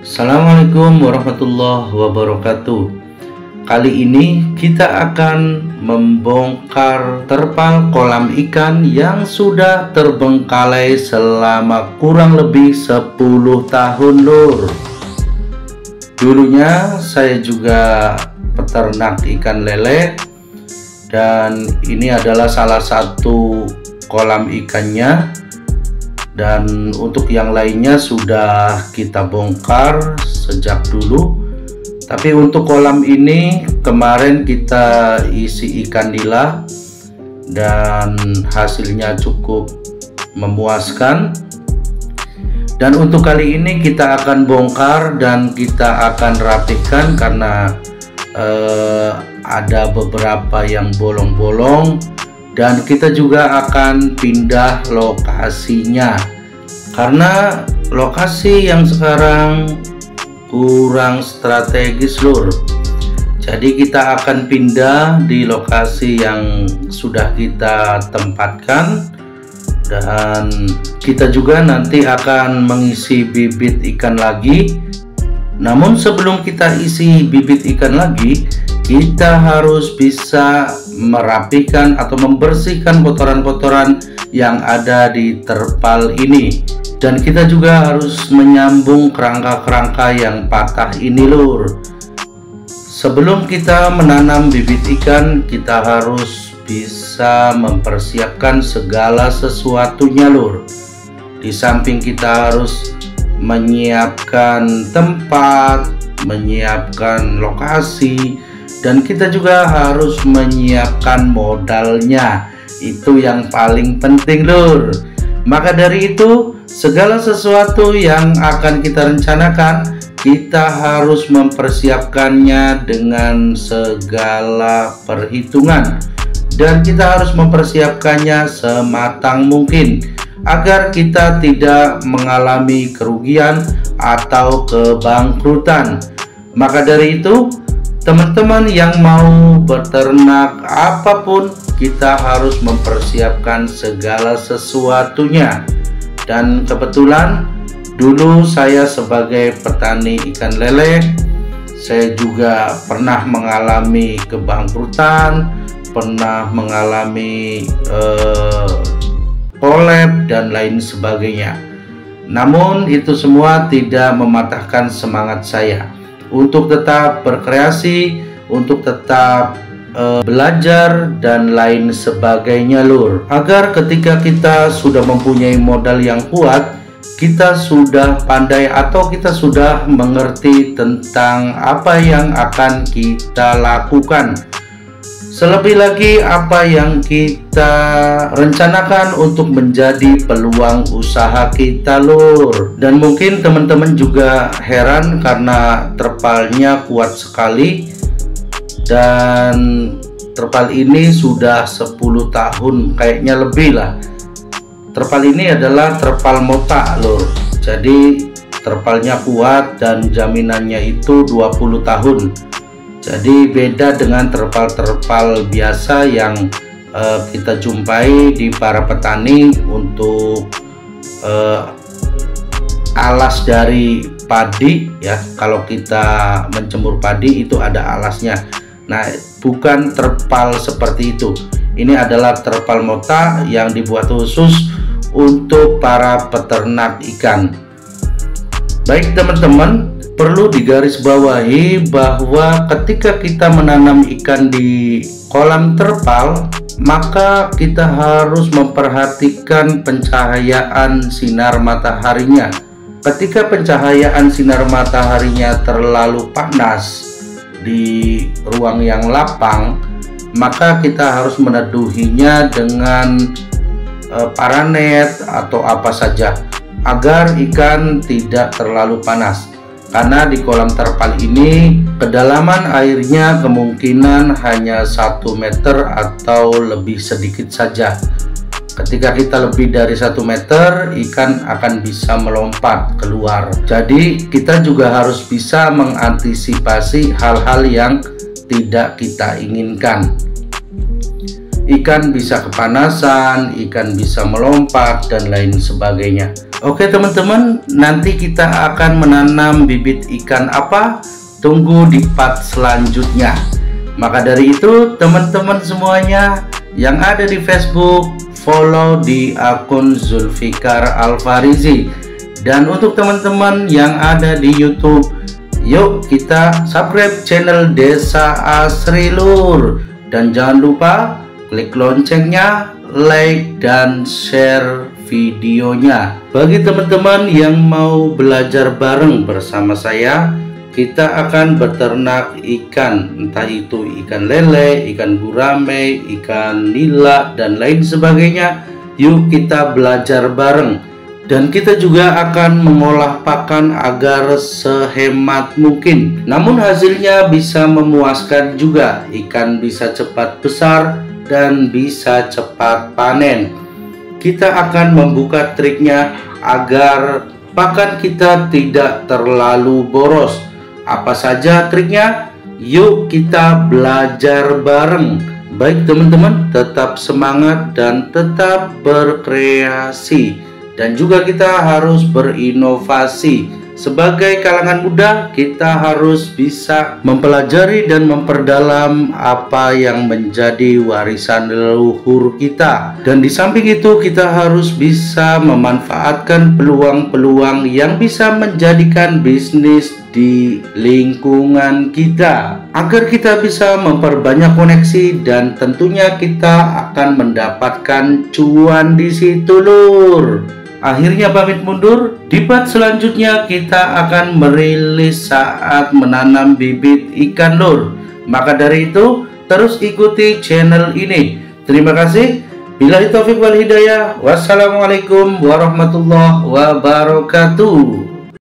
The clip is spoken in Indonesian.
Assalamualaikum warahmatullahi wabarakatuh. Kali ini kita akan membongkar terpal kolam ikan yang sudah terbengkalai selama kurang lebih 10 tahun lur. Dulunya saya juga peternak ikan lele, dan ini adalah salah satu kolam ikannya. Dan untuk yang lainnya sudah kita bongkar sejak dulu. Tapi untuk kolam ini kemarin kita isi ikan nila dan hasilnya cukup memuaskan. Dan untuk kali ini kita akan bongkar dan kita akan rapikan karena ada beberapa yang bolong-bolong. Dan kita juga akan pindah lokasinya karena lokasi yang sekarang kurang strategis lur. Jadi kita akan pindah di lokasi yang sudah kita tempatkan, dan kita juga nanti akan mengisi bibit ikan lagi. Namun sebelum kita isi bibit ikan lagi, kita harus bisa merapikan atau membersihkan kotoran-kotoran yang ada di terpal ini. Dan kita juga harus menyambung kerangka-kerangka yang patah ini lur. Sebelum kita menanam bibit ikan, kita harus bisa mempersiapkan segala sesuatunya lur. Di samping kita harus menyiapkan tempat, menyiapkan lokasi, dan kita juga harus menyiapkan modalnya. Itu yang paling penting lur. Maka dari itu, segala sesuatu yang akan kita rencanakan, kita harus mempersiapkannya dengan segala perhitungan. Dan kita harus mempersiapkannya sematang mungkin agar kita tidak mengalami kerugian atau kebangkrutan. Maka dari itu, teman-teman yang mau beternak apapun, kita harus mempersiapkan segala sesuatunya. Dan kebetulan dulu saya sebagai petani ikan lele, saya juga pernah mengalami kebangkrutan, pernah mengalami collab dan lain sebagainya. Namun itu semua tidak mematahkan semangat saya untuk tetap berkreasi, untuk tetap belajar dan lain sebagainya lur. Agar ketika kita sudah mempunyai modal yang kuat, kita sudah pandai atau kita sudah mengerti tentang apa yang akan kita lakukan. Selebih lagi apa yang kita rencanakan untuk menjadi peluang usaha kita lur. Dan mungkin teman-teman juga heran karena terpalnya kuat sekali. Dan terpal ini sudah 10 tahun, kayaknya lebih lah. Terpal ini adalah terpal mota lur. Jadi terpalnya kuat dan jaminannya itu 20 tahun. Jadi beda dengan terpal-terpal biasa yang kita jumpai di para petani untuk alas dari padi ya. Kalau kita menjemur padi itu ada alasnya. Nah, bukan terpal seperti itu. Ini adalah terpal mota yang dibuat khusus untuk para peternak ikan. Baik teman-teman, perlu digarisbawahi bahwa ketika kita menanam ikan di kolam terpal, maka kita harus memperhatikan pencahayaan sinar mataharinya. Ketika pencahayaan sinar mataharinya terlalu panas di ruang yang lapang, maka kita harus meneduhinya dengan paranet atau apa saja agar ikan tidak terlalu panas. Karena di kolam terpal ini kedalaman airnya kemungkinan hanya 1 meter atau lebih sedikit saja. Ketika kita lebih dari 1 meter, ikan akan bisa melompat keluar. Jadi kita juga harus bisa mengantisipasi hal-hal yang tidak kita inginkan. Ikan bisa kepanasan, ikan bisa melompat dan lain sebagainya. Oke teman-teman, nanti kita akan menanam bibit ikan apa? Tunggu di part selanjutnya. Maka dari itu teman-teman semuanya yang ada di Facebook, follow di akun Zulfikar Alfarizi. Dan untuk teman-teman yang ada di YouTube, yuk kita subscribe channel Desa Asri Lur. Dan jangan lupa klik loncengnya, like dan share videonya. Bagi teman-teman yang mau belajar bareng bersama saya, kita akan beternak ikan, entah itu ikan lele, ikan gurame, ikan nila, dan lain sebagainya. Yuk kita belajar bareng. Dan kita juga akan mengolah pakan agar sehemat mungkin. Namun hasilnya bisa memuaskan juga. Ikan bisa cepat besar dan bisa cepat panen. Kita akan membuka triknya agar pakan kita tidak terlalu boros. Apa saja triknya? Yuk kita belajar bareng. Baik teman-teman, tetap semangat dan tetap berkreasi. Dan juga kita harus berinovasi. Sebagai kalangan muda, kita harus bisa mempelajari dan memperdalam apa yang menjadi warisan leluhur kita. Dan di samping itu, kita harus bisa memanfaatkan peluang-peluang yang bisa menjadikan bisnis di lingkungan kita, agar kita bisa memperbanyak koneksi dan tentunya kita akan mendapatkan cuan di situ, Lur. Akhirnya pamit mundur. Di part selanjutnya kita akan merilis saat menanam bibit ikan, Lur. Maka dari itu terus ikuti channel ini. Terima kasih. Billahi taufiq wal hidayah. Wassalamualaikum warahmatullahi wabarakatuh.